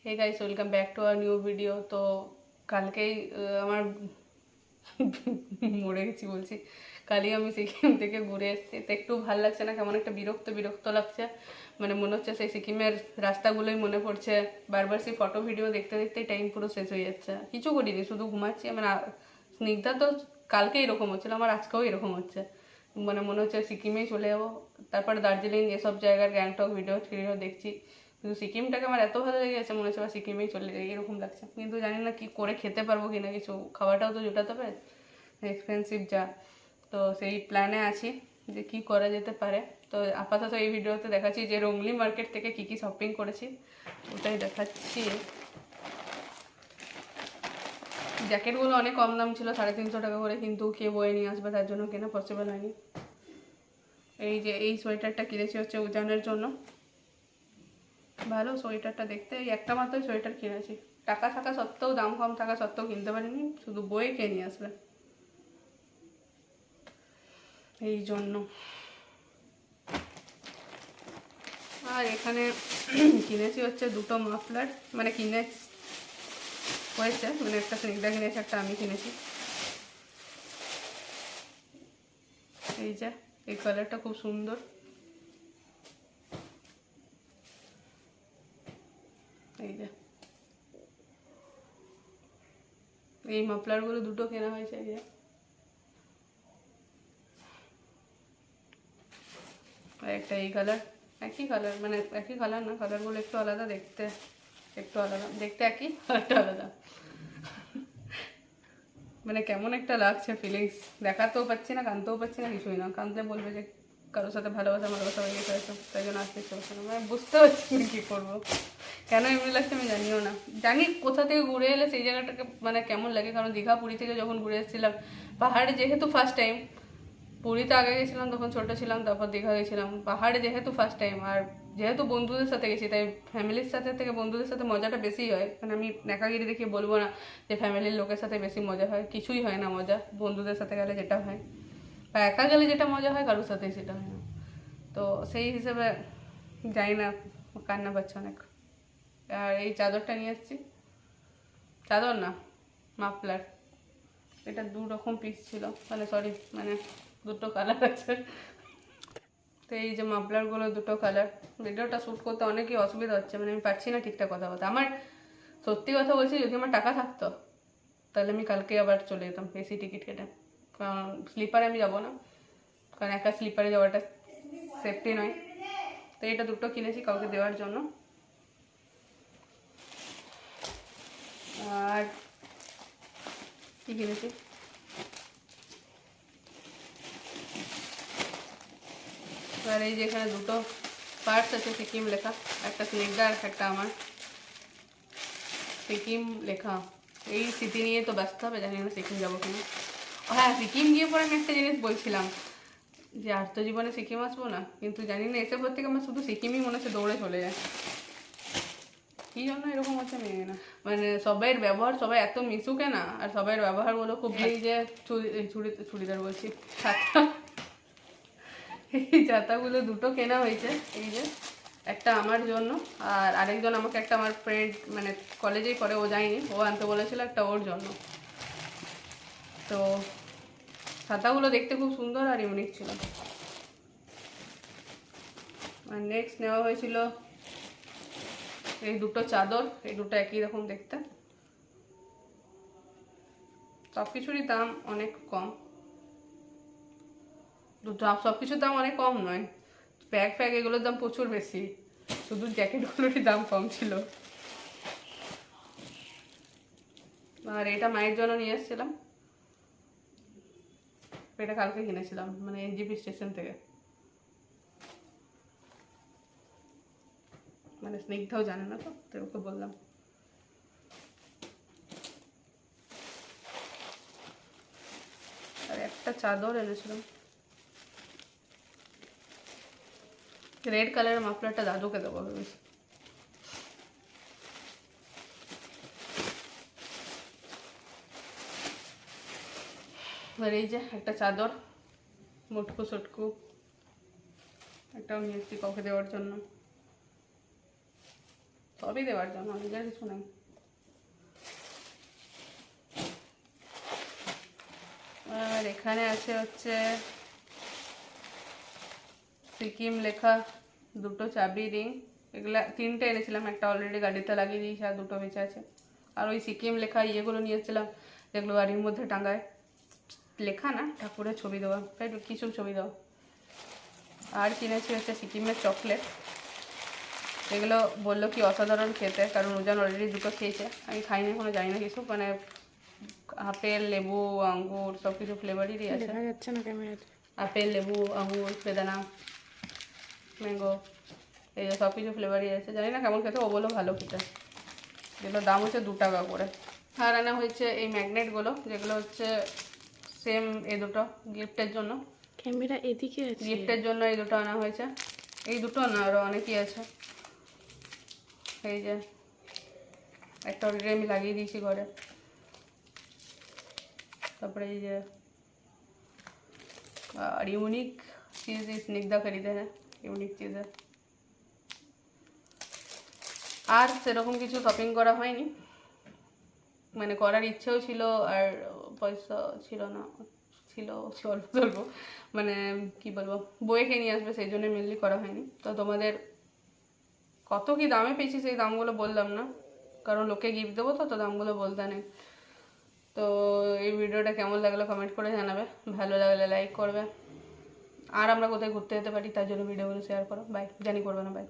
Hey guys, welcome back to our new video. তো কালকেই আমার মরে গেছি বলছি, কালই আমি সিকিম থেকে ঘুরে এসেছি। তো একটু ভালো লাগছে না, কেমন একটা বিরক্ত বিরক্ত লাগছে। মানে মনে হচ্ছে সেই সিকিমের রাস্তাগুলোই মনে পড়ছে। বারবার সেই ফটো ভিডিও দেখতে দেখতেই টাইম পুরো শেষ হয়ে যাচ্ছে। কিছু করিনি, শুধু ঘুমাচ্ছি। মানে স্নিগ্ধা তো কালকে এরকম হচ্ছিল, আমার আজকেও এরকম হচ্ছে। মানে মনে হচ্ছে সিকিমেই চলে যাবো, তারপর দার্জিলিং, এসব জায়গার গ্যাংটক ভিডিও টিডিও দেখছি। কিন্তু সিকিমটাকে আমার এত ভালো লেগে গেছে, মনে হচ্ছে আমার সিকিমেই চলে যাই এরকম লাগছে। কিন্তু জানি না কি করে খেতে পারবো কিনা কিছু, খাওয়াটাও তো জোটাতে হবে, এক্সপেন্সিভ যা। তো সেই প্ল্যানে আছি যে কি করা যেতে পারে। তো আপাতত এই ভিডিওতে দেখাচ্ছি যে রংলি মার্কেট থেকে কি কি শপিং করেছি, ওটাই দেখাচ্ছি। জ্যাকেটগুলো অনেক কম দাম ছিল, 350 টাকা করে, কিন্তু কে বয়ে নিয়ে আসবে, তার জন্য কেনা পসিবল হয়নি। এই যে এই সোয়েটারটা কিনেছি হচ্ছে উজানের জন্য। ভালো সোয়েটারটা দেখতে, এই একটা মাত্র সোয়েটার কিনেছি। টাকা থাকা সত্ত্বেও, দাম কম থাকা সত্ত্বেও কিনতে পারিনি, শুধু বয়ে কে নিয়ে আসবে, এই জন্য। আর এখানে কিনেছি হচ্ছে দুটো মাফলার, মানে কিনে হয়েছে, মানে একটা স্নিগ্ধা কিনেছে, একটা আমি কিনেছি। এই যে এই কালারটা খুব সুন্দর, এই যে এই মাফলারগুলো দুটো কেনা হয়েছে। এই যে আর একটা এই কালার, একই কালার, মানে একই কালার না, কালারগুলো একটু আলাদা দেখতে, একটু আলাদা দেখতে, একই কালারটা আলাদা। মানে কেমন একটা লাগছে ফিলিংস, দেখাতেও পাচ্ছি না, কানতেও পাচ্ছি না, কিছুই না। কানতে বলবে যে কারোর সাথে ভালোবাসা ভালোবাসা হয়ে গেছে হয়তো, তাই জন্য আসতে ইচ্ছে করছে না। মানে বুঝতে পারছি না কী করবো, কেন এমনি লাগছে আমি জানিও না। জানি কোথা থেকে ঘুরে এলে সেই জায়গাটাকে মানে কেমন লাগে, কারণ দীঘা পুরী থেকে যখন ঘুরে এসেছিলাম, পাহাড়ে যেহেতু ফার্স্ট টাইম, পুরীতে আগে গেছিলাম তখন ছোটো ছিলাম, তারপর দীঘা গেছিলাম, পাহাড়ে যেহেতু ফার্স্ট টাইম, আর যেহেতু বন্ধুদের সাথে গেছি, তাই ফ্যামিলির সাথে থেকে বন্ধুদের সাথে মজাটা বেশি হয়। মানে আমি নেকাগিরি দেখিয়ে বলবো না যে ফ্যামিলির লোকের সাথে বেশি মজা হয়, কিছুই হয় না মজা বন্ধুদের সাথে গেলে যেটা হয়, বা একা গেলে যেটা মজা হয় কারোর সাথেই সেটা হয় না। তো সেই হিসেবে জানি না, কান্না পাচ্ছে অনেক। আর এই চাদরটা নিয়ে এসেছি, চাদর না মাফলার, এটা 2 রকম পিস ছিল, মানে সরি, মানে দুটো কালার আছে। তো এই যে মাফলারগুলো দুটো কালার, ভিডিওটা শ্যুট করতে অনেকই অসুবিধা হচ্ছে, মানে আমি পারছি না ঠিকঠাক কথা বলতে। আমার সত্যি কথা বলছি, যদি আমার টাকা থাকতো তাহলে আমি কালকে আবার চলে যেতাম এসি টিকিট কেটে, কারণ স্লিপারে আমি যাবো না, কারণ একা স্লিপারে যাওয়াটা সেফটি নয়। তো এটা দুটো কিনেছি কাউকে দেওয়ার জন্য। আর কি কিনেছি, আর এই যে এখানে দুটো পার্টস আছে সিকিম লেখা, একটা স্নিগ্ধা আর একটা আমার, সিকিম লেখা। এই স্মৃতি নিয়ে তো ব্যস্ত হবে, জানি না সিকিম যাবো কিনা। হ্যাঁ, সিকিম গিয়ে পরে আমি একটা জিনিস বলছিলাম যে আর তো জীবনে সিকিম আসবো না, কিন্তু জানি না এসে পর থেকে আমার শুধু সিকিমই মনে হচ্ছে দৌড়ে চলে যায়, কী জন্য এরকম হচ্ছে আমি জানি না। মানে সবাইয়ের ব্যবহার, সবাই এত মিশুকে না, আর সবাইয়ের ব্যবহারগুলো খুব, এই যে চুড়িদার বলছি, ছাতা, এই ছাতাগুলো দুটো কেনা হয়েছে। এই যে একটা আমার জন্য, আর আরেকজন আমাকে, একটা আমার ফ্রেন্ড, মানে কলেজেই পড়ে, ও যায়নি, ও আনতে বলেছিল একটা ওর জন্য। তো ছাতাগুলো দেখতে খুব সুন্দর আর ইউনিক ছিল। আর নেক্সট নেওয়া হয়েছিল এই দুটো চাদর, এই দুটো একই রকম দেখতে। সব কিছুরই দাম অনেক কম, দুটো সব কিছুর দাম অনেক কম নয়, ব্যাগ ফ্যাগ এগুলোর দাম প্রচুর বেশি, শুধু জ্যাকেটগুলোরই দাম কম ছিল। আর এটা মায়ের জন্য নিয়ে এসেছিলাম, এটা কালকে কিনেছিলাম, মানে এনজিপি স্টেশন থেকে, মানে স্নিগ্ধাও জানে না তো, তো ওকে বললাম। আর একটা চাদর এনেছিলাম, রেড কালারের মাফলারটা দাদুকে দেবো ভেবেছি। আর এই যে একটা চাদর, মুটকু সুটকু, একটাও নিয়ে এসেছি কাউকে দেওয়ার জন্য। তো সবই দেওয়ার জন্য, নিজের কিছু নেই। আর এখানে আছে হচ্ছে সিকিম লেখা দুটো চাবি রিং, এগুলা 3টে এনেছিলাম, একটা অলরেডি গাড়িতে লাগিয়ে দিয়েছি আর 2টো বেঁচে আছে। আর ওই সিকিম লেখা ইয়েগুলো নিয়েছিলাম যেগুলো বাড়ির মধ্যে টাঙ্গায়, লেখা না, ঠাকুরের ছবি দেওয়া, তাই কিছু ছবি দেওয়া। আর কিনেছি হচ্ছে সিকিমের চকলেট, এগুলো বললো কি অসাধারণ খেতে, কারণ উজান অলরেডি 2টো খেয়েছে, আমি খাইনি এখনো, জানি না কিছু, মানে আপেল, লেবু, আঙ্গুর সব কিছু ফ্লেভারেরই আছে। দেখা যাচ্ছে না ক্যামেরাতে। আপেল, লেবু, আঙ্গুর, বেদানা, ম্যাঙ্গো, এই যে সব কিছু ফ্লেভারই আছে, জানি না কেমন খেতে, ও বলো ভালো খেতে। যেগুলো দাম হচ্ছে 2 টাকা করে। আর আনা হয়েছে এই ম্যাগনেটগুলো, যেগুলো হচ্ছে সেম এই দুটো গিফটের জন্য, ক্যামেরা এদিকে আছে। গিফটের জন্য এই দুটো আনা হয়েছে। এই দুটো না, আরও অনেকই আছে। এই যে একটা অলরেডি আমি লাগিয়ে দিয়েছি ঘরে। তারপরে এই যে और यूनिक चीज़ स्निग्धा खरीदे हैं, यूनिक चीज़ है। আর সেরকম কিছু শপিং করা হয়নি, মানে করার ইচ্ছেও ছিল আর পয়সা ছিল না, ছিল অল্প স্বল্প, মানে কি বলবো, বইকে নিয়ে আসবে সেই জন্য মেনলি করা হয়নি। তো তোমাদের কত কি দামে পেয়েছি সেই দামগুলো বললাম না, কারণ লোকে গিফট দেবো, তো দামগুলো বলতে নেই। তো এই ভিডিওটা কেমন লাগলো কমেন্ট করে জানাবে, ভালো লাগলে লাইক করবে, আর আমরা কোথায় ঘুরতে যেতে পারি তার জন্য ভিডিওগুলো শেয়ার করো। বাই, জানি করবে না, বাই।